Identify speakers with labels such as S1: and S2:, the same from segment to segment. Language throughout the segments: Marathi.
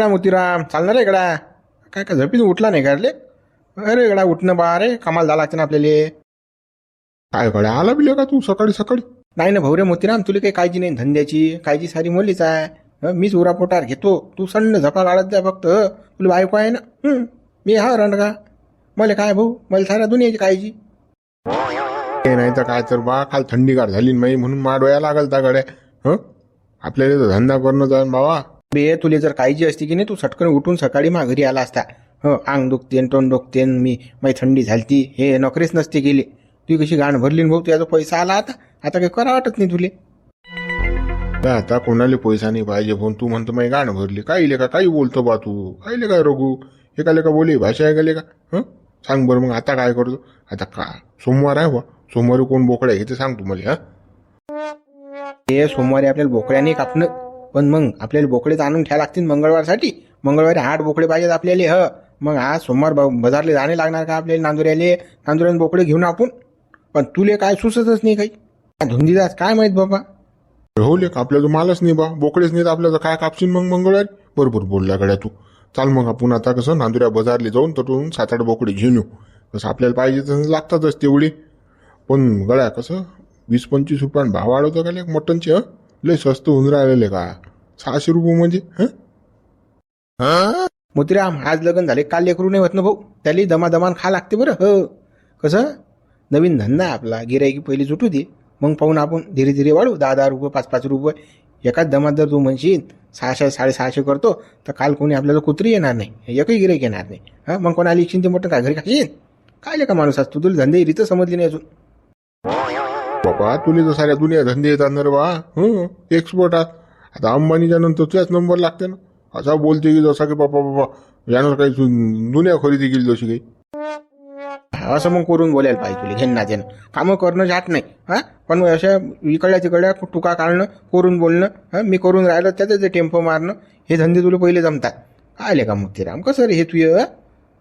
S1: मोतीराम चालणार आहे गड्या. काय काय झपीत उठला नाही का रे? अरे गड्या उठणं बा रे, कमाल झाला ना आपल्याला.
S2: काय गड्या आला बिले का तू सकाळी सकाळी?
S1: नाही ना भाऊ रे मोतीराम, तुला काही काळजी नाही धंद्याची, काळजी सारी मुलीच आहे. मीच उरापोटार घेतो, तू सन्न झपा काढत जा फक्त. तुला बायको आहे ना. मी हा रणगा. मला काय भाऊ, मला साऱ्या दुनियाची काळजी.
S2: ते नाही तर काय तर बा, काल थंडीगार झाली नाही म्हणून माडवाया लागल त्या गड्या. हं आपल्याला तर धंदा करणं जाईन बाबा.
S1: बे तुला जर काळजी असती की नाही, तू सटकन उठून सकाळी घरी आला असता. अंग दुखतेन, तोंड दुखतेन, माझी थंडी झालती, हे नोकरीच नसते गेली. तू कशी गाण भरली भाऊ, तुझा पैसा आला आता काही करा वाटत नाही तुले.
S2: आता कोणाला पैसा नाही पाहिजे पण तू म्हणतो मी गाणं भरली. काही का काही बोलतो बा तू, काही काय रघू, एकाले का बोली भाषा ऐकले का? सांग बरं मग आता काय करतो? आता का सोमवार आहे बा, सोमवारी कोण बोकड्या घेते सांग तू मला.
S1: हे सोमवारी आपल्याला बोकड्या नाही कापणं, पण मग आपल्याला बोकडेच आणून ठ्या लागतील मंगळवारसाठी. मंगळवारी 8 बोकडे पाहिजेत आपल्याला. मग आज सोमवार बाजारला जाणे लागणार का आपल्याला? नांदुऱ्याने बोकडे घेऊन आपण. पण तुले काय सुचतच नाही काही. धुंदीदास काय माहित बाबा.
S2: राहुले का आपल्याला मालच नाही बा, बोकडेच नाहीत आपल्याला, काय कापशील मग मंगळवारी? बरोबर बोलल्या गड्या तू. चाल मग आपण आता कसं नांदुऱ्या बाजारला जाऊन तटून 7-8 बोकडे घेऊन येऊ. कसं आपल्याला पाहिजे तर लागतातच तेवढी. पण गड्या कसं 20-25 रुपयानं भाव वाढवतं का एक मटनचे? लय स्वस्त होऊन राहिलेले का? 600 रुपये म्हणजे
S1: मोतीराम आज लग्न झाले, काल लेकरू नाही होत ना भाऊ. त्याला दमादमान खा लागते बरं. कसं नवीन धंदा आहे आपला, गिरायकी पहिली जुटू दे, मग पाहून आपण धीरे धीरे वाढू. 10-10 रुपये, 5-5 रुपये एकाच दमात जर तू म्हणशील 600-650 करतो, तर काल कोणी आपल्याला कुत्री येणार नाही, एकही गिरायक येणार नाही. मग कोणाला इच्छिन ते मोठं काय घरी खाशील? काय का माणूस असतो, तुला धंदे रीत समजली नाही अजून.
S2: बाबा तुला तर साऱ्या दुनिया धंदे येतात ना रे बा. एक्सपोर्ट आता अंबानीच्या नंतर तुझ्याच नंबर लागते ना. असा बोलते की जसा की बाबा यानं काही दुनिया खरेदी केली जशी काही.
S1: असं मग करून बोलायला पाहिजे तुला. घेणं त्यानं कामं करणं जात नाही. पण अशा इकडल्या तिकडल्या टुका काढणं, करून बोलणं, मी करून राहिलं त्याचं ते टेम्पो मारणं, हे धंदे तुला पहिले जमतात. आले का मग ते राम कसं रे हे तुझं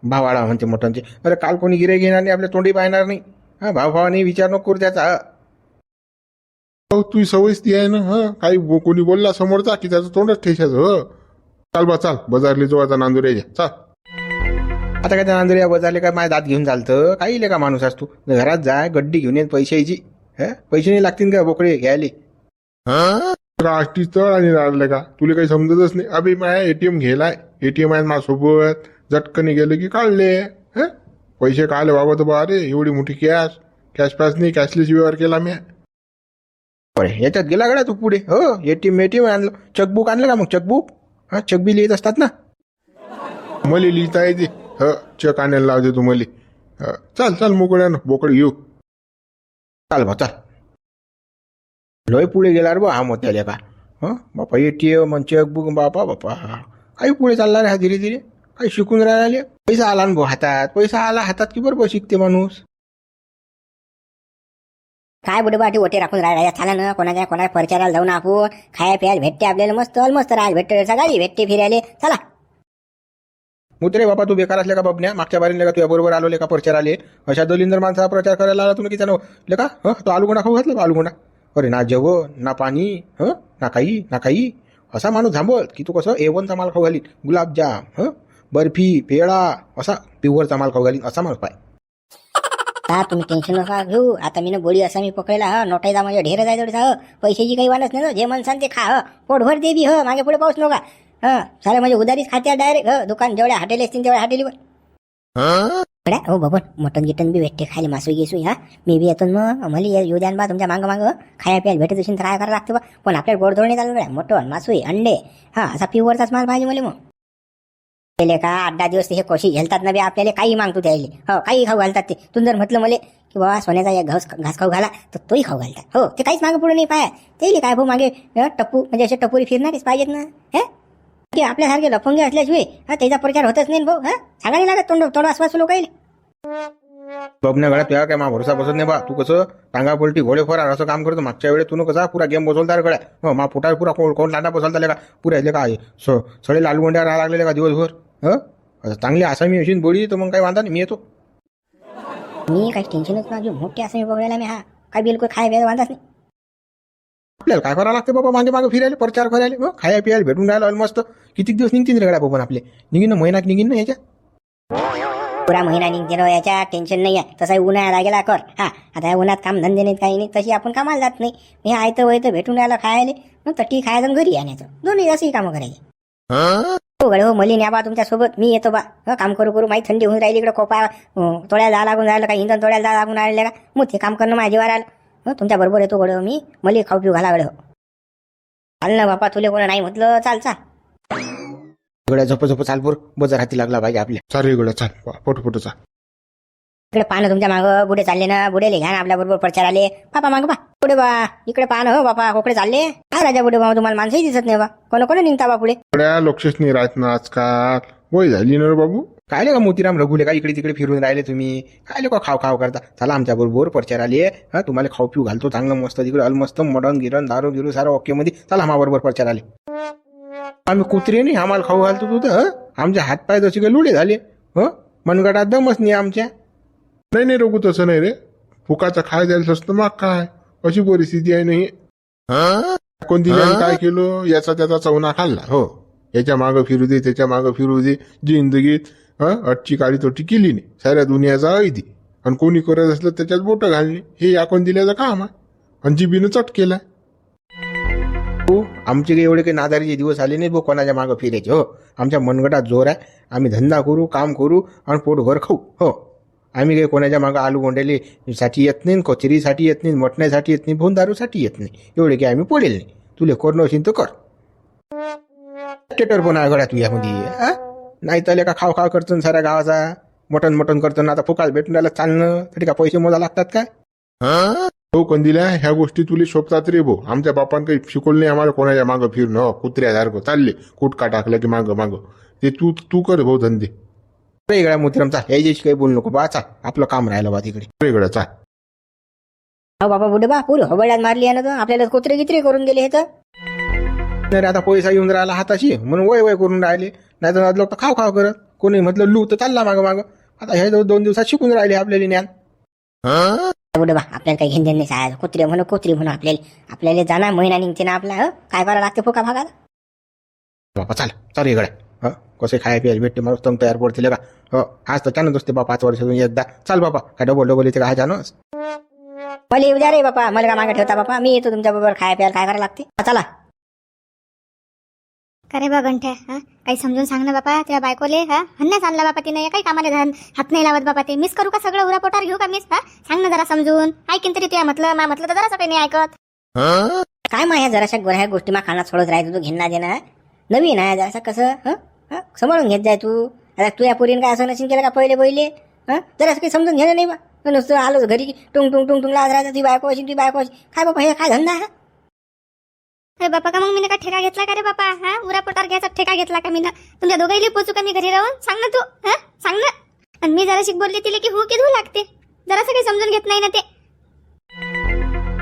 S1: भावाळा म्हणते मोठ्यांचे. अरे काल कोणी गिरे घेणार नाही, आपल्या तोंडी पाहणार नाही. भावाने विचार नको करू त्याचा.
S2: तू सवयच ती आहे ना. काही कोणी बोलला समोरचा की त्याचं तोंडच ठेशाचं. चाल बा चाल, बाजारला जाऊ आता नांदुऱ्याच्या. चाल
S1: आता काय त्या नांदुऱ्या बाजारले काय माझ्या दात घेऊन चालतं? काही ले का माणूस असतो. घरात जाय, गड्डी घेऊन येत पैशाची. पैसे नाही लागतील का बोकडे घ्यायले?
S2: राष्ट्रीय तळ आणि राहिलं का तुला काही समजतच नाही. अभि माझ्या एटीएम घ्यायलाय, एटीएम आहे माझ्यासोबत. झटकन गेले की काढले. पैसे काढले बाबा तर बा रे, एवढी मोठी कॅश पॅस नाही, कॅशलेस व्यवहार केला मी.
S1: याच्यात गेला गड्या तू पुढे. एटीएम आणलं, चेकबुक आणलं का? मग चेकबुक चेक बी लिहित असतात ना.
S2: मला लिहिता येते. चेक आणायला लावते तू मला. चाल मोकड्यानं बोकड घेऊ.
S1: चाल बा चाल. लय पुढे गेला रे बा हा मोत्याले का. बापा एटीएम चेकबुक बापा काही पुढे चालला रे हा धीरे धीरे. काही शिकून राहिले. पैसा आला ना भाऊ हातात, पैसा आला हातात की बरोबर शिकते माणूस.
S3: काय बुडे बाटी ओटे राखून राहिला चाला ना. कोणाच्या परिचाराला जाऊन आपण खाया प्यायला भेटते आपल्याला. मस्त राहायला भेटते, सगळी भेटते फिरायला. चला
S1: मुत्रे बापा तू बेकार असले का बाबन्या? मागच्या बारीला का तुझ्या बरोबर आलो लेका प्रचार आले. अशा दलिंदर माणसाचा प्रचार करायला आला तुम्ही की त्यानं लेका. तो आलुगोंडा खाऊ घातला आलुगोंडा. अरे ना जेवण ना पाणी, ना काही. असा माणूस थांबवत की तू कसं A1चा माल खाऊ घालीन, गुलाबजाम, बर्फी, पेळा, असा प्युअरचा माल खाऊ घालीन असा माणूस पाय.
S3: हा तुम्ही टेन्शन नका घेऊ. आता मी गोळी असा मी पकडला. नोटाईचा म्हणजे ढेर जाय थोडीसा. पैशाची काही वाटच नाही. जे म्हणसान ते खा. पोटभर दे बी. मागे पुढे पाऊस नका. सारे म्हणजे उदारीच खात्या डायरेक्ट. दुकान जेवढ्या हॉटेल असतील तेवढ्या हॉटेलीवर. हो बाबा मटन गिटन बी भेटते खायला. मासू घेसू. मी बी येतो मग. मला येऊ द्या बा तुमच्या मागं खाया प्यायला भेटत असेल तर काय करायला लागतं बा. पण आपल्याला गोडधोड चालू गड्या. मटन मासू अंडे असा प्युअरचाच माल पाहिजे मला. मग केले का 8-10 दिवस हे कोशी घालतात ना बे आपल्याला. काही मागतो त्याले. काही खाऊ घालतात ते. तू जर म्हटलं मला की बाबा सोन्याचा एक घास खाऊ घाला तर तोही खाऊ घालतात. ते काहीच मागे पुढे नाही पाय. ते काय भाऊ मागे टप्पू म्हणजे असे टप्पुरी फिरणारच पाहिजेत ना. की आपल्यासारखे लफंगे असल्याशिवाय त्याचा प्रचार होतच नाही भाऊ. सांगा नाही लागत तोंड आसपास लोक येईल.
S1: बघण्या गळ्यात तुझ्या काय मा भरोसा बसत नाही बा. तू कसं टांगा पलटी घोडे फोरार असं काम करतो. मागच्या वेळेस तू कसा पुरा गेम बसवलता गळ्या. मा फुटा पुरा कोण लांडा बसवलता का पुऱ्या काय सडे लालगोंड्या राहा लागलेले का दिवसभर. चांगली आसामी अशी बोळी तर मग काही वांधा नाही, मी येतो.
S3: मी काही टेन्शनच नाही. मोठी असं मी बघायला मी काय बिलकुल खाय वांधाच नाही.
S1: आपल्याला काय करावं लागते बाबा, मागे मागे फिरायला, प्रचार करायला, हो खाया पियाला भेटून राहिला मस्त. किती दिवस निघतील रे गड्या बाबा आपले, निघीन ना महिना निघीन ना याच्या.
S3: पुरा महिना निघते ना याच्या, टेन्शन नाही आहे. तसाही उन्हाळा गेला कर. हा आता या उन्हात काम धंदे नाहीत काही नाही, तशी आपण कामाला जात नाही. हे आयतं वयतं भेटून राहिलं खायला, मग तटी खायचं आणि घरी आणायचं, दोन्ही अशी कामं करायची. हो गड्या हो, मली न्या बा तुमच्यासोबत, मी येतो बा. काम करू करू माही थंडी होऊन राहिली, इकडे कोपा तोड्याला जा लागून राहिलं, काही इंधन तोड्याला जा लागून राहिले का, मग ते काम करणं माझ्या जीवावर आलं. तुमच्या बरोबर येतो गड्या मी, मली खाऊ पिऊ घाला गड्या हो. चाल ना बापा, तुले कोण नाही म्हटलं, चाल चाल
S1: गड्या झोप झोप चाल, पोर बजार हाती लागला पाहिजे आपल्या.
S2: चाल रे गड्या चाल, फोटो चाल.
S3: इकडे पाहणं तुमच्या मागं, बुडे चालले ना, बुडेले घ्या ना आपल्या बरोबर प्रचार आले. बापा मागं बा, पुढे बा, इकडे पाहणं हो बापा, कोकडे चालले. काय राजा बुडे बा, तुम्हाला माणसंही दिसत नाही बा, कोण निघता बा पुढे.
S2: गड्या लक्षच नाही राहत ना आजकाल, वय झाली ना रे बाबू.
S1: काय का मोतीराम रघुले का इकडे तिकडे फिरून राहिले तुम्ही, काय का खाव खाव करता. चला आमच्या बरोबर प्रचार आले, हा तुम्हाला खाऊ पिऊ घालतो चांगलं मस्त, तिकडे अलमस्त मटण गिरण दारू गिरू सारं ओके मध्ये. चला आम्हा बरोबर प्रचार आले. आम्ही कुत्रे नाही, आम्हाला खाऊ घालतो तू तर. आमचे हातपाय जसे काही लुडे झाले, ह मनगटात दमच नाही आमच्या.
S2: नाही नाही रघु, तसं नाही रे, फुकाचा खाय द्यायला असतं मग काय, अशी परिस्थिती आहे नाही. कोण दिल्याने काय केलं, याचा त्याचा चवना खाल्ला. हो, याच्या मागं फिरू दे, त्याच्या मागं फिरू दे, जिंदगीत अटची काळी तोटी केली नाही, साऱ्या दुनियाचा ऐदी. आणि कोणी करत असलं त्याच्यात बोटं घालणे, हे या कोण दिल्याचं काम आहे. आणि जिबीनं चट केलाय.
S1: हो, आमचे काही एवढे काही नादारीचे दिवस आले नाही बो कोणाच्या मागं फिरायचे. हो, आमच्या मनगटात जोर आहे, आम्ही धंदा करू, काम करू आणि पोटभर खाऊ. हो, आम्ही काही कोणाच्या मागं आलू गोंडेले साठी येत नाही, कचेरीसाठी येत नाही, मटण्यासाठी येत नाही, भोंदारूसाठी येत नाही. एवढे काही आम्ही पडेल नाही. तुले करणं असेल तर कर. टेटर पण आहे गड्या तू यामध्ये, नाही तर का खाव खाव करतो साऱ्या गावाचा, मटण करतो. आता फुकाल भेटून राहिला चालणं तरी का पैसे मोजा लागतात काय.
S2: हो कंदिल्या, ह्या गोष्टी तुला शोभतात रे भो. आमच्या बापान काही शिकवलं नाही आम्हाला कोणाच्या मागं फिरणं. हो, कुत्र्यासारखं चालले कुटका टाकलं की मागं ते तू कर भाऊ धंदे.
S1: रे गड्या मोतीराम चाल, याच्याशी काही बोलू नको बा, चाल आपलं काम राहिलं बा तिकडे.
S2: रे गड्या चाल.
S3: हो बाबा बुडे बा, पुरी हबळ्यात मारली आहे ना, तर आपल्याला कुत्रे गित्रे करून गेले हे तर.
S1: नाही आता पैसा येऊन राहिला हाताशी म्हणून वय करून राहिले, नाही तर लोक खाव खाव करत. कोणी म्हटलं लू तर चालला मागं. आता हे 2 दिवसात शिकून राहिले आपल्याला ज्ञान.
S3: बुडे बा, आपल्याला काही घेणं नाही साहेब, कुत्रे म्हणून आपल्याला जाणार महिना निघते ना आपला. काय करावं लागते फुका भागात.
S1: बापा चाल गड्या, कसे खाय प्यायला भेटते मला तंग तयार पडतील का. हो, आज तर चानच असते बा 5 वर्षातून एकदा. चाल बापा, काय डबल इथे काय जानच.
S3: मला येऊ द्या रे बापा, मला का मागे ठेवता बापा, मी येतो तुमच्या बरोबर खाय प्यायला. काय करावं लागते चला.
S4: अरे बा गंठ्या, काही समजून सांग ना बापा त्या बायकोले. हन्नाच आणला बापा तिने, काही कामाला हात नाही लावत बापा. ते मिस करू का सगळं, उरा पोटावर घेऊ का मिस. सांग ना जरा समजून. ऐकीन तरी तुया म्हटलं तर जरासं काही नाही ऐकत.
S3: काय माया जराशा गोऱ्या गोष्टी मा खाना सोडत राहायचं तू, घेणं देणं नवीन आहे जरासं कसं. सांभाळून घेत जाय तू. आता तू या पोरीनं काय असं नशीन केलं का पहिले जरासं काही समजून घेणं नाही बा. नुसतं आलोच घरी टुंग लाज राहायचं, ती बायको अशी काय बापा, हे काय धंदा आहे.
S4: अरे बापा, का मग मी का ठेका घेतला का रे बापा. उरा पोटावर घ्यायचा ठेका घेतला का मी ना. तुमच्या दोघांनी पोचू का मी घरी राहून. सांग ना तू, सांग ना. आणि मी जरा शिक बोलली तिला की हो की धू लागते. जरासं काही समजून घेत नाही ना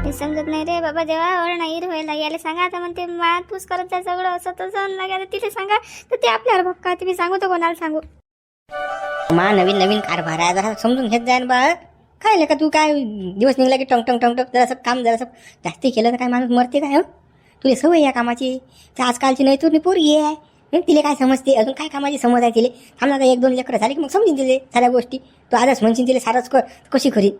S4: ते समजत नाही रे बाबा. जेव्हा ओळ नाही व्हायला याला सांगा आता म्हणते मा तूच करत जा सगळं असं तसं लागा. तिथे सांगा तर ते आपल्यावर भक्का. तुम्ही सांगू तर कोणाला सांगू.
S3: मा नवीन कारभार आहे, जरा समजून घेत जाय बा. काय का तू, काय दिवस निघला की टंग जरासं काम जरासं जास्ती केलं तर काय माणूस मरते काय. तुला सवय या कामाची. तर आजकालची नाही तुझी पोरगी आहे, तिला काय समजते, अजून काय कामाची समज आहे तिले. थांबला तर 1-2 लेकरं झाली की मग समजून तिले साऱ्या गोष्टी. तू आजच म्हणशील तिला सारच कशी खरी.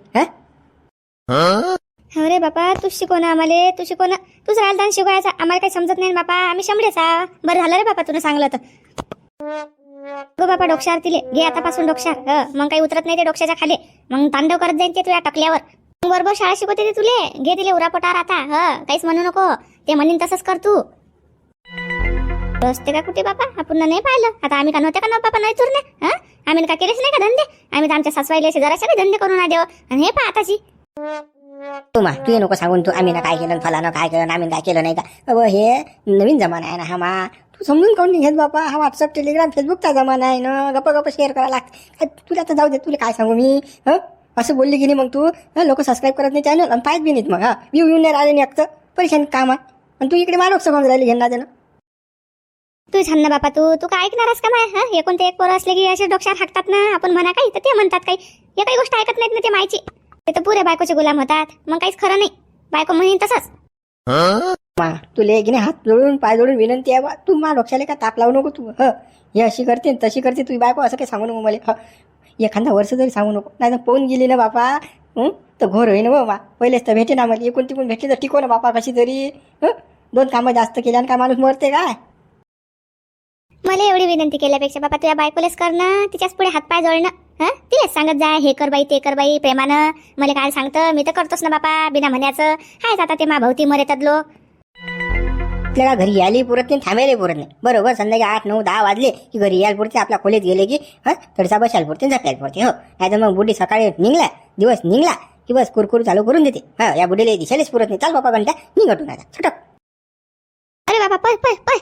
S4: हो रे बापा, तूच शिकव ना आम्हाला. तू शिकव ना, तूच राहिला शिकवायचा. आम्हाला काही समजत नाही बापा, आम्ही शंभरेचा. बरं झालं रे बापा तुला सांगलं तर. गो बापा डोक्यावर तिले घे आतापासून डोक्यावर. मग काही उतरत नाही ते डोक्याच्या खाली. मग तांडव करत जाईन ते तुझ्या टकल्यावर. मग बरोबर शाळा शिकवते ते तुले. घे तिले उरापोटावर आता. काहीच म्हणू नको. ते म्हणीन तसंच कर तू. रस्ते का कुठे बापा, आपण नाही पाहिलं. आता आम्ही का नव्हत्या का ना बापा, नाही तुरने. आम्ही का केलेच नाही का धंदे. आम्ही तर आमच्या सासवाईला जराशे काही धंदे करून देव. आणि हे पहा आताची
S3: तू नको सांगून तू. आम्ही ना काय केलं, फलानं काय केलं, आम्ही काय केलं नाही का. हे नवीन जमाना आहे ना हा मा. तू समजून काढून घेत बापा. हा व्हॉट्सअप टेलिग्राम फेसबुकचा जमाना आहे ना. गप्पा शेअर करायला लागते. तुला आता जाऊ दे, तुला काय सांगू मी. असं बोलली की नाही मग तू. लोक सबस्क्राईब करत नाही चॅनल आणि पाहत बी नाहीत. मग व्ह्यू येऊन नाही राहिले नाही एकतर परेशान काम आहे. आणि तू इकडे मारोक समज राहिली घेणं देणं.
S4: तू छान ना बापा. तू काय ऐकणारस का माय. कोणते एक पोरं असले की असे डोक्यावर हाकतात ना. आपण म्हणा काही तर ते म्हणतात काही. हे काही गोष्ट ऐकत नाहीत ना ते मायची. ते तर पुरे बायकोचे गुलाम होतात. मग काहीच खरं नाही. बायको म्हणेन तसंच.
S3: मा तुले की नाही हात जोडून पाय जोडून विनंती आहे बा, तू मा डोक्याला का ताप लावू नको तू. हे अशी करते न तशी करते तुझी बायको, असं काही सांगू नको मला. एखादा वर्ष तरी सांगू नको, नाही तर पोहून गेली ना बापा तर घोर होईन बा मा. पहिलेच तर भेटे ना मला, एकूण तिकून भेटली तर टिको ना बापा कशी तरी. 2 कामं जास्त केल्यानं काय माणूस मरते काय.
S4: मला एवढी विनंती केल्यापेक्षा बापा तुझ्या बायकोलेच कर ना, तिच्याच पुढे हातपाय जोडणं. तिलाच सांगत जाय, हे कर बाई ते कर बाई प्रेमानं. मला काय सांगतं, मी तर करतोच ना बापा बिना म्हणायचं. हायच आता ते भवती मरेतात लोक.
S3: आपल्याला घरी यायला पुरत नाही, थांबायला पुरत नाही. बरोबर संध्याकाळी 8, 9, 10 वाजले की घरी यायला पुरते, आपल्या खोलीत गेले की थोडसा बसायला पुरते, झोपायला पुरते. नाही तर मग बुढी सकाळी निघला, दिवस निघला की बस कुरकुर चालू करून देते. या बुढीला दिसायलाच पुरत नाही. चाल बापा घंटा निघटून आता छटक.
S4: अरे बाबा पय पय पय.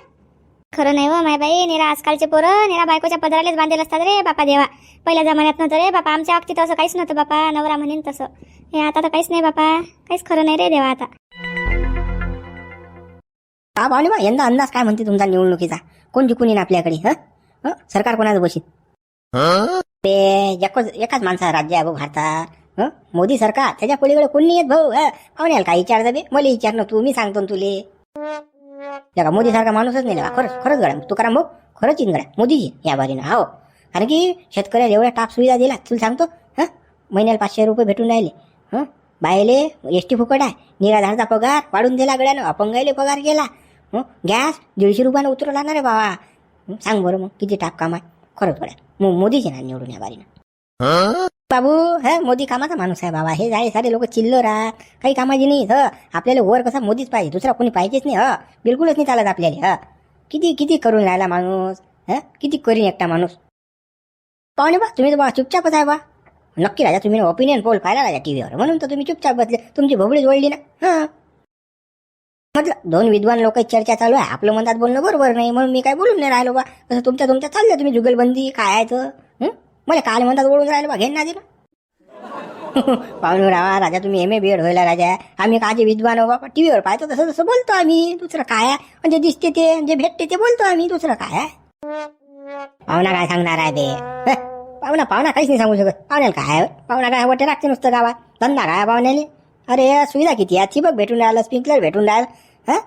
S4: खरं नाही व माय बाई, निरा आजकालचे पोरं निरा बायकोच्या पदरालेच बांधेल असतात रे बापा देवा. पहिल्या जमान्यात नव्हतं रे बापा, आमच्या बाबतीत असं काहीच नव्हतं बापा. नवरा म्हणेन तसं. हे आता तर काहीच नाही बापा, काहीच खरं नाही रे देवा आता.
S3: का पाहुणे बा, यंदा अंदाज काय म्हणते तुमचा निवडणुकीचा? कोण जिंकून येईन आपल्याकडे? सरकार कोणाचं बशीत? ते एकाच माणसा राज्य आहे भाऊ भारतात. मोदी सरकार, त्याच्या पलीकडे कोण नाही येत भाऊ. पाहुण्याला काय विचारतं बे? मला विचार ना तू, मी सांगतो तुले. मोदी सारखा माणूसच नाही लागा. खरंच गड्या तुकाराम भाऊ, खरंच येईन गड्या मोदीजी या बारीनं. हो, कारण की शेतकऱ्याला एवढ्या टाप सुविधा दिला तुला सांगतो. महिन्याला 500 रुपये भेटून राहिले. बायले एसटी फुकट आहे, निराधारचा पगार वाढून दिला गड्यानं, अपंगायले पगार गेला. गॅस 150 रुपयानं उतरवला ना रे बाबा. सांग बरं मग किती टाप काम आहे. खरंच गड्या मोदीचे ना निवडून या बारीनं. बाबू मोदी कामाचा माणूस आहे बाबा. हे जाय सारे लोक चिल्लर राहत, काही कामाची नाही. आपल्याला वर कसा मोदीच पाहिजे, दुसरा कोणी पाहिजेच नाही. बिलकुलच नाही चालत आपल्याला. किती किती करून राहिला माणूस. किती करीन एकटा माणूस. पाहुणे बा तुम्ही तर बा चुपचापच आहे बा. नक्की राजा तुम्ही ओपिनियन पोल पाहिला राजा टीव्हीवर, म्हणून तर तुम्ही चुपचाप बसले. तुमची भोबळी जोडली ना. म्हटलं 2 विद्वान लोक चर्चा चालू आहे, आपलं मनात बोलणं बरोबर नाही, म्हणून मी काय बोलून नाही राहिलो बा. तसं तुमच्या चाललं तुम्ही जुगलबंदी काय आहे तर. मला काल म्हणतात बोलून राहिलो बा, घेण ना दिलं. पाहुणे राहा राजा, तुम्ही MA BEd व्हायला राजा, आम्ही काचे विद्वान हो बाबा. टीव्हीवर पाहतो तसं तसं बोलतो आम्ही. दुसरं काय आहे, म्हणजे दिसते ते जे भेटते ते बोलतो आम्ही. दुसरं काय आहे. पाहुणा काय सांगणार आहे ते? पाहुणा काहीच नाही सांगू शकत. पाहुण्याला काय, पाहुणा काय वाटे राखते नुसतं गावात. धंदा काय पाहुण्याने. अरे सुविधा किती आहे, ठिबक भेटून राहिलं, स्प्रिंकलर भेटून राहिलं.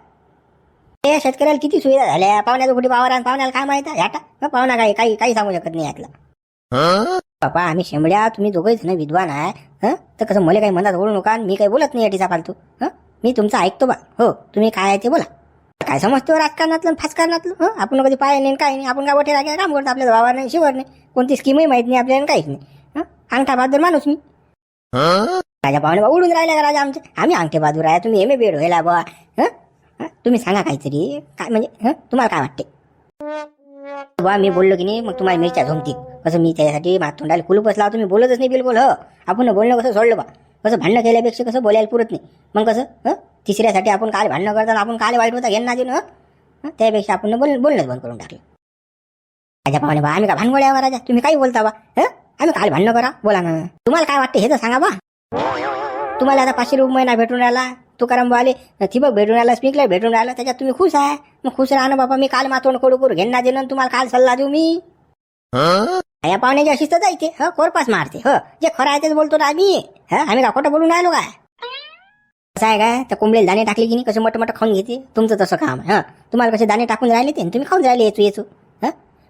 S3: हे शेतकऱ्याला किती सुविधा झाल्या. पाहुण्याचं कुठे पावर, पाहुण्याला काय माहिती ह्याटा. पाहुणा काही सांगू शकत नाही यातलं. बापा आम्ही शेंबड्या, तुम्ही दोघंच ना विद्वान आहे. तर कसं मला काही मनात ओढू नका, मी काही बोलत नाही याटीचा फालतू. मी तुमचं ऐकतो बा. हो तुम्ही काय आहे ते बोला. काय समजतो राजकारणातलं फाजकारणातलं. आपण कधी पाय नाही काय नाही. आपण काय वाटे रागे काम करतो, आपल्या वावर नाही शिवर नाही, कोणती स्कीमही माहित नाही आपल्याला, काहीच नाही. अंगठा बहादूर माणूस मी. राजा पाहुणे बा उडून राहिला का राजा आमचे. आम्ही अंगठे बहादूर आहे, तुम्ही MA BEd व्हायला बा. तुम्ही सांगा काहीतरी काय, म्हणजे तुम्हाला काय वाटते बा. मी बोललो की नाही मग तुम्हाला मिरच्या झोमतील. कसं मी त्यासाठी तोंडाला कुलूपच लावतो, मी बोलतच नाही बिलकुल. आपण बोलणं कसं सोडलं बा. कसं भांडणं केल्यापेक्षा कसं बोलायला पुरत नाही. मग कसं तिसऱ्यासाठी आपण काल भांडणं करताना आपण काल वाईट होता घेणं ना. त्यापेक्षा आपण बोलणंच बंद करून टाकलं. राजा पाहुणे बा आम्ही का भानगोळ्यावर राजा, तुम्ही काही बोलता बा. आम्ही काल भांडणं करा बोला ना. तुम्हाला काय वाटतं हे तर सांगा बा. तुम्हाला आता 500 रुपये महिना भेटून राहिला, तुकाराम आले ठिबक भेटून राहिला, स्प्रिंकलर भेटून राहिला, त्याच्यात तुम्ही खुश आहे. मग खुश राहा ना बाबा. मी काल मातोंड करू घेणं देणं तुम्हाला काल सल्ला देऊ मी. या पाहुण्याची अशीच तर जायते. कोरपास मारते. जे खरं आहे तेच बोलतो ना आम्ही. आम्ही का खोटं बोलून राहिलो काय. कसं आहे काय, तर कोंबडीला दाणे टाकले की नाही कसं मोठं खाऊन घेते. तुमचं तसं काम आहे. तुम्हाला कसे दाणे टाकून राहिले ते तुम्ही खाऊन राहिले येचू.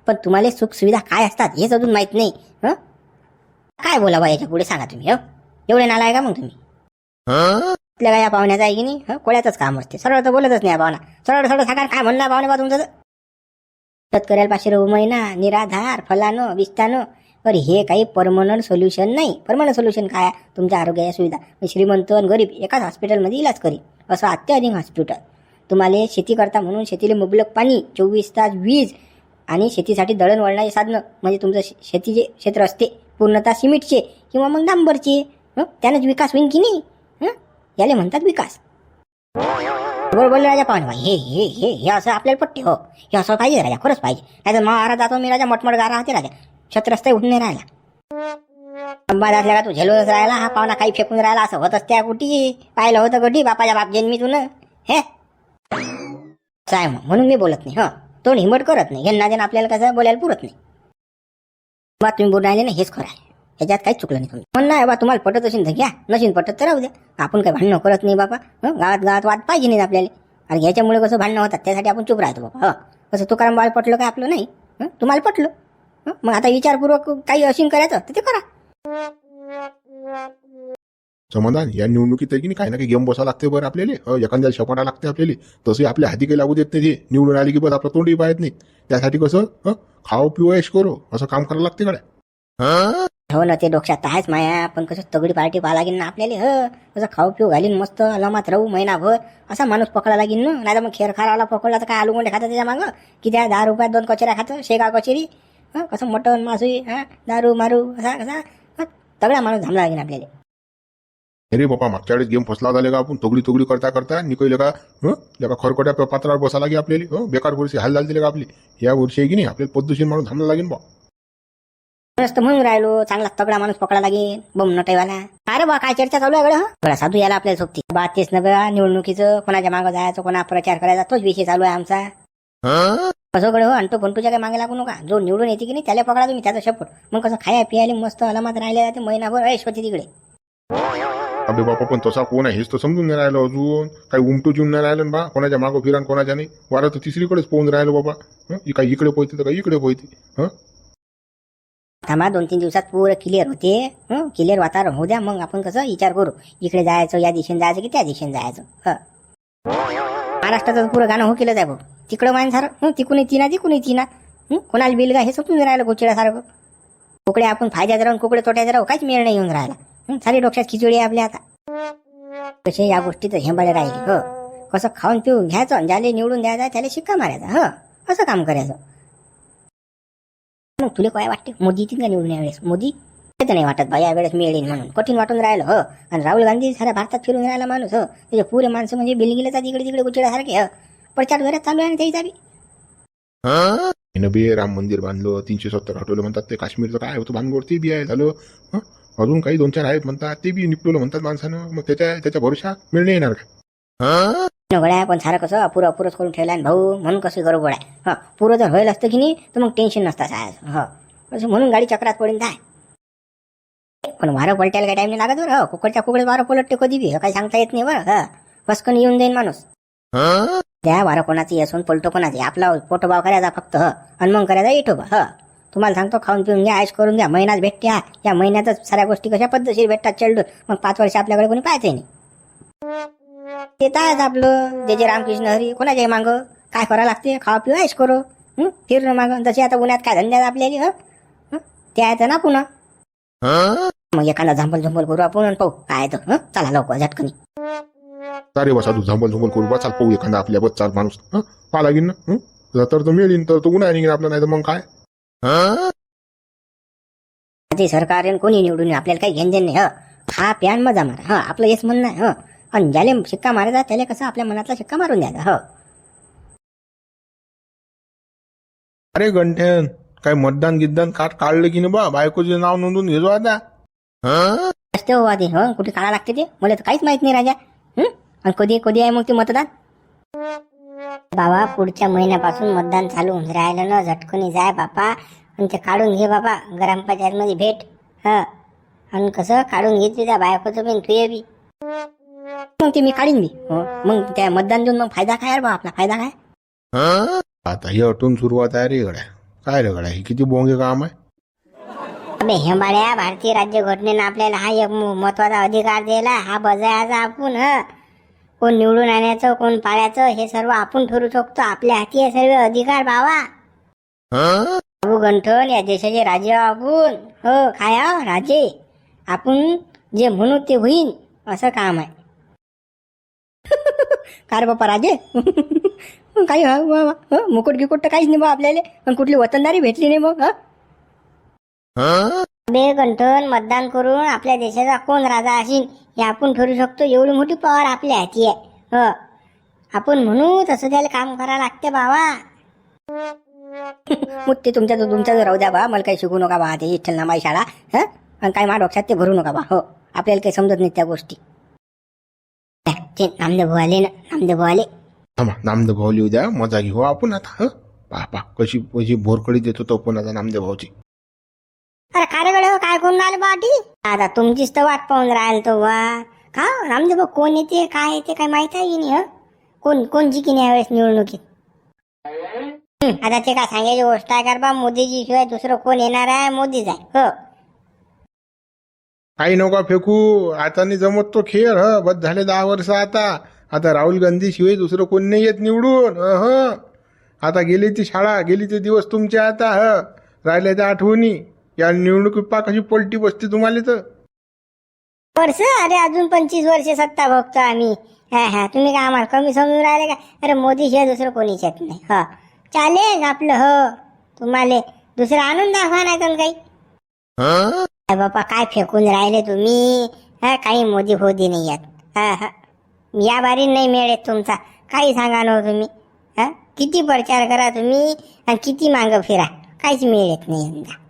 S3: पण तुम्हाला सुख सुविधा काय असतात हेच अजून माहित नाही. काय बोलावं याच्या पुढे सांगा तुम्ही. एवढे नाला आहे का मग तुम्ही. आपल्या काय या पाहुण्याचं आहे की नाही, कोळ्यातच काम असते. सरळ तर बोलतच नाही पाहुणा. सरळ सांगा काय म्हणणार पाहुणे बा तुमचं. शेतकऱ्याला 500 रुपये महिना, निराधार, फलानं विस्तानं. अरे हे काही परमनंट सोल्युशन नाही. परमनंट सोल्युशन काय, तुमच्या आरोग्याच्या सुविधा. श्रीमंत आणि गरीब एकाच हॉस्पिटलमध्ये इलाज करी, असं अत्याधुनिक हॉस्पिटल. तुम्हाला शेती करता म्हणून शेतीला मुबलक पाणी, 24 तास वीज आणि शेतीसाठी दळणवळणाचे साधनं. म्हणजे तुमचं शेतीचे क्षेत्र असते पूर्णतः सिमेंटचे किंवा मग डांबरचे. त्यानंच विकास होईल की नाही. याले म्हणतात विकास. बरोबर बोलले राजा पाहुणे भाई. हे असं आपल्याला पट्टे. हे असं पाहिजे राजा, खरंच पाहिजे. नाही तर महाराज जातो मी राजा, मोठमोठ गारा राहते राजा, छत्रस्थ उठून नाही राहिला. अंबाद असल्या का तू झेलूनच राहिला. हा पाहुणा काही फेकून राहिला असं होत असत्या कुठी. पाहिलं होतं गडी बापाच्या बाप जन्मीतून. हे काय म्हणून मी बोलत नाही. तोंड हिंमत करत नाही. घेणं देणं आपल्याला कसं बोलायला पुरत नाही. बा तुम्ही बोलून राहिले ना हेच खरं आहे. याच्यात काहीच चुकलं नाही तुम्ही म्हणणं आहे बा तुम्हाला पटत असेल तर घ्या नशीन पटत तर राहू द्या आपण काही भांडणं करत नाही बाबा गावात वाद पाहिजे नाही आपल्याला आणि ह्याच्यामुळे कसं भांडणं होतात त्यासाठी आपण चुप राहतो बाबा कसं तुकाराम बाळ पटलं काय आपलं नाही तुम्हाला पटलं मग आता विचारपूर्वक काही अशीन करायचं तर ते करा
S2: समाधान या निवडणुकीत आहे की नाही काही ना काही गेम बसा लागते बरं आपल्याला एखाद्याला शपाटा लागते आपल्याला तसं आपल्या हाती काही लागू देत नाही ते निवडून आली की बस आपलं तोंडही पाहत नाही त्यासाठी कसं खाओ पिओ ऐश करो असं काम करायला लागते गड्या
S3: हो ना ते डोक्यात आहेच माया पण कसं तगडी पार्टी पाहा लागेल ना आपल्याला कसं खाऊ पिऊ घालीन मस्त अलमात राहू महिनाभर असा माणूस पकडा लागेल ना नाही तर मग खेर खाराला पकडला तर काय आलू गोंडे खातं त्याच्या मागं की त्या 10 रुपयात 2 कचऱ्या खातं शेगाव कचेरी कसं मटण मासुई दारू मारू असा कसा तगडा माणूस थांबला लागेल आपल्याला
S2: अरे बापा मागच्या वेळेस गेम फसला झाले का आपण तगडी करता निकळले का लेका खरकट्या पात्रावर बसा लागे आपल्याला बेकार वर्षी हाल झाले का आपली या वर्षी आहे की नाही आपल्याला पद्धतशीर माणूस थांबला लागेल बा
S3: मस्त म्हणून राहिलो चांगला तगडा माणूस पकडा लागेल बम नटेवाला अरे बा काय चर्चा चालू आहे गड्या साधू याला आपल्याला सोबती बात तेच न बा निवडणुकीचं कोणाच्या मागं जायचं कोणा प्रचार करायचा तोच विषय चालू आहे आमचा कसं गड अंटू पंटूच्या काही मागे लागू नका जो निवडून येते की नाही त्याला पकडा तुम्ही त्याचा शपथ मग कसं खाया पियाले मस्त अलमात राहिले जाते महिनाभर ऐश्वती तिकडे
S2: अबे बापा पण तसा कोण आहे हेच तर समजून नाही राहिलं अजून काही उमटू जेवून नाही राहिलं बा कोणाच्या मागं फिरान कोणाच्या नाही वारा तर तिसरीकडेच पोहून राहिलो बाबा काही इकडे पोहते तर काही इकडे पोहते
S3: थांबा 2-3 दिवसात पुरं क्लिअर होते क्लिअर वातावरण होऊ द्या मग आपण कसं विचार करू इकडे जायचं या दिशेने जायचं की त्या दिशेने जायचं महाराष्ट्राचं पुरं गाणं हो केलं जाय भाऊ तिकडं माहिती सारं तिकूनही तिना कोणाला बिल हे समजून राहिलं गोचिड्यासारखं कोकडे आपण फायद्यात राहून कोकडे तोट्यात राहू काहीच मेळ नाही येऊन राहिला सारी डोक्यात खिचडी आहे आपल्या आता कसे या गोष्टीत हेंबाळे राहिले कसं खाऊन पिऊन घ्यायचं ज्याला निवडून द्यायचा त्याला शिक्का मारायचा असं काम करायचं मग तुला काय वाटते मोदी येतील का निवडून यावेळेस मोदी तर नाही वाटत बा यावेळेस मिळेल म्हणून कठीण वाटून राहिलं आणि राहुल गांधी साऱ्या भारतात फिरून राहिला माणूस त्याचे पुरे माणसं म्हणजे बिलगिले जात इकडे तिकडे गुचिड्यासारखे प्रचार घरात चालू आहे त्याचा बी
S2: बी राम मंदिर बांधलं 370 हटवलं म्हणतात ते काश्मीरचं काय होतं भानगोड ते बी आहे झालं अजून काही 2-4 आहेत म्हणतात ते बी निपटवलं म्हणतात माणसानं मग त्याच्या भरोशा मिळणे येणार का
S3: गड्या पण सारं कसं अपुरंच करून ठेवलं भाऊ म्हणून कसं करू गोळ्या पुरं जर व्हायला असतं की नाही तर मग टेन्शन नसतं सायचं असं म्हणून गाडी चक्रात पडून जाय पण वारं पलटायला काही टाइम नाही लागत बरं कुकडच्या कुकडे वारं पलटते कधी बी काही सांगता येत नाही बरं पस्कन येऊन जाईल माणूस त्या वारं कोणाची असून पलटो कोणाची आपला पोटोभाव करायचा फक्त आणि मग करायचा इटोबा तुम्हाला सांगतो खाऊन पिऊन घ्या आयश करून घ्या महिनाच भेटते या महिन्यातच साऱ्या गोष्टी कशा पद्धतशीर भेटतात चेल्डून मग 5 वर्ष आपल्याकडे कोणी पाहायचंय नाही ते तर आपलं जे रामकृष्ण हरी कोणाच्या माग काय करावं लागते खावा पिवा ऐश करो फिरणं माग जसे आता उन्हात काय धंद्यात आपल्याला ते आहे ना पुन्हा मग एखादा झंबल करू आपण पाहू काय तर चला लवकर झटकनी
S2: अरे बसा तू झंबल करू बा चाल पाहू एखादा आपल्या बस चाल माणूस पाहा लागेल ना तर मिळेल तर तो उन्हा निघेल आपलं नाही तर मग काय
S3: ते सरकार कोणी निवडून आपल्याला काही घेण देण नाही खा प्यान मजा मारा आपलं हेच म्हणणं आहे आणि ज्याला शिक्का मारायचा त्याला कसं आपल्या मनातला शिक्का मारून द्यायचा
S1: अरे गंठन काय मतदान गिद्दान काढलं की नाही बा बायकोचे नाव नोंदून घेजो आता
S3: हो आधी कुठे काढा लागते ते मला तर काहीच माहित नाही राजा आणि कधी आहे मग ते मतदान बाबा पुढच्या महिन्यापासून मतदान चालू होऊन राहिलं ना झटकून जाय बापा आणि ते काढून घे बाबा ग्रामपंचायत मध्ये भेट आणि कसं काढून घेतली त्या बायकोचं बिन तू बी मग ते मी काढीन बी मग त्या मतदान देऊन मग फायदा काय बा आपला फायदा काय
S1: आता हे अटून सुरुवात आहे रे गड्या काय रे गड्या हे किती बोंगे काम आहे
S3: अबे हेंबाड्या भारतीय राज्यघटनेनं आपल्याला हा एक महत्वाचा अधिकार दिला हा बजायाचा आपण कोण निवडून आणायचं कोण पाळायचं हे सर्व आपण ठरवू शकतो आपल्या हाती हे सर्व अधिकार बाबा बाबू गंठन या देशाचे राजे आपण काय राजे आपण जे म्हणू ते होईल असं काम आहे कार बापा राजे काही मुकुट गिकुट तर काहीच नाही बा आपल्याला पण कुठली वतनदारी भेटली नाही मग बे गंठन मतदान करून आपल्या देशाचा कोण राजा असेल हे आपण ठरवू शकतो एवढी मोठी पॉवर आपल्या हाती आहे आपण म्हणू तसं त्याला काम करावं लागते बाबा मग ते तुमच्या राहू द्या बा मला काही शिकू नका बा ते इच्छल नामाई शाळा आणि काय मा डोक्यात ते भरू नका बा आपल्याला काही समजत नाही त्या गोष्टी ते नामदेव आले
S1: नामदेव भाऊ लिहू द्या मजा घेऊ आपण आता पा कशी बोरकडी देतो तो पण आता नामदेव भाऊची
S3: अरे काय रे गड्या हो, काय करून राहिले बाटी? आता तुमचीच तर वाट पाहून राहिल तो वा. का रामदेव भाऊ, कोण येते काय येते काय माहित आहे की नाही? कोण जिंकीन यावेळेस निवडणुकीत? आता ते काय सांगायची गोष्ट आहे का बा? मोदीजी शिवाय दुसरं कोण येणार आहे? मोदीच आहे. हो.
S1: काही नका फेकू, आता नाही जमत तो खेळ. बस झाले 10 वर्ष. आता राहुल गांधी शिवाय दुसरं कोण नाही येत निवडून. आता गेली ती शाळा, गेली ते दिवस तुमचे. आता राहिल्या त्या आठवणी. या निवडणुकीत पा कशी पलटी बसते तुम्हाला तर.
S3: वर्ष? अरे अजून 25 वर्ष सत्ता भोगतो आम्ही. हा तुम्ही काय आम्हाला कमी समजून राहिले का? अरे मोदी शिवाय दुसरं कोणीच येत नाही. हो चालेल आपलं. हो तुम्हाला दुसरं आणून दाखवा नाही तर काही. बापा काय फेकून राहिले तुम्ही? काही मोदी होदी नाही येत. या बारी नाही मिळेल तुमचा. काही सांगा ना तुम्ही. किती प्रचार करा तुम्ही आणि किती मागं फिरा, काहीच मिळत नाही यंदा.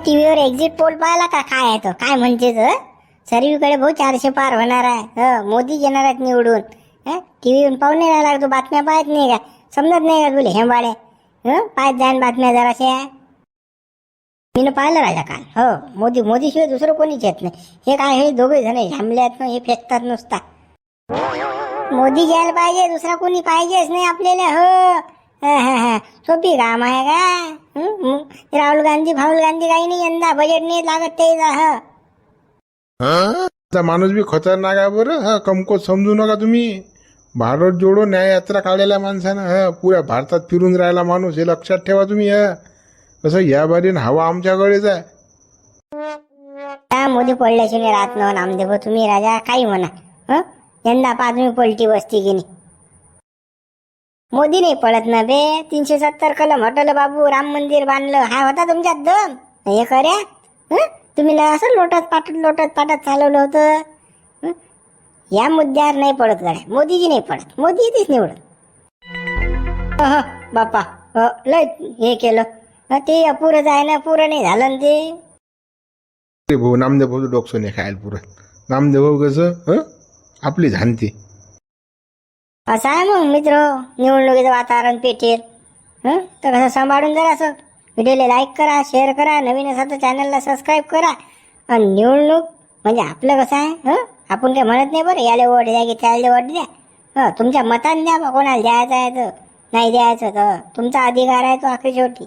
S3: टीव्हीवर एक्झिट पोल पाहिला का? काय आहे तो? काय म्हणते सर्वीकडे भाऊ 400 पार होणार आहे. मोदी येणार आहेत निवडून. टीव्हीवर पाहून नाही राहिला तू? बातम्या पाहत नाही का? समजत नाही का तुला हेंबाडे? पाहत जाईन बातम्या जराशा. मी पाहिलं राजा काल. हो मोदी शिवाय दुसरं कोणीच येत नाही. हे काय, हे दोघे जण झांबल्यात ना, हे फेकतात नुसता. मोदी घ्यायला पाहिजे, दुसरा कोणी पाहिजेच नाही आपल्याला. हो सोपी काम आहे का? राहुल गांधी काही नाही यंदा. बजेट नाही लागत ते.
S1: आता माणूस बी खतरनाक आहे बरं. कमकोत समजू नका तुम्ही. भारत जोडो न्याय यात्रा काढलेल्या माणसानं पुऱ्या भारतात फिरून राहिला माणूस. हे लक्षात ठेवा तुम्ही. कसं या बारीन हवा आमच्याकडेच आहे.
S3: मोदी पडल्याशिवाय राहत न नामदेव. तुम्ही राजा काही म्हणा. यंदा पा तुम्ही पलटी बसती की नाही? मोदी नाही पडत ना बे. 370 कलम हटवलं बाबू. राम मंदिर बांधलं. हा होता तुमच्यात दम हे कर्या? तुम्ही असं लोटत पाटत चालवलं होतं. या मुद्द्यावर नाही पडत गड्या. मोदीजी नाही पडत. मोदी येतेच निवडत. बापा लय हे केलं. ते अपुरंच आहे ना. पुरं नाही झालं ना ते.
S1: अरे भाऊ, नामदेव भाऊ डोकसं नाही खायला पुरत. नामदेव भाऊ कसं आपली झानते.
S3: असं आहे मग मित्र निवडणुकीचं वातावरण पेटेल. तर कसं सांभाळून जरा असं व्हिडिओला लाईक करा, शेअर करा, नवीन असा तर चॅनलला सबस्क्राईब करा. आणि निवडणूक म्हणजे आपलं कसं आहे, आपण काही म्हणत नाही बरं याला वोट द्या की त्याला वोट द्या. तुमच्या मताने द्या. कोणाला द्यायचं आहे तर नाही द्यायचं तर तुमचा अधिकार आहे तो आखरी शेवटी.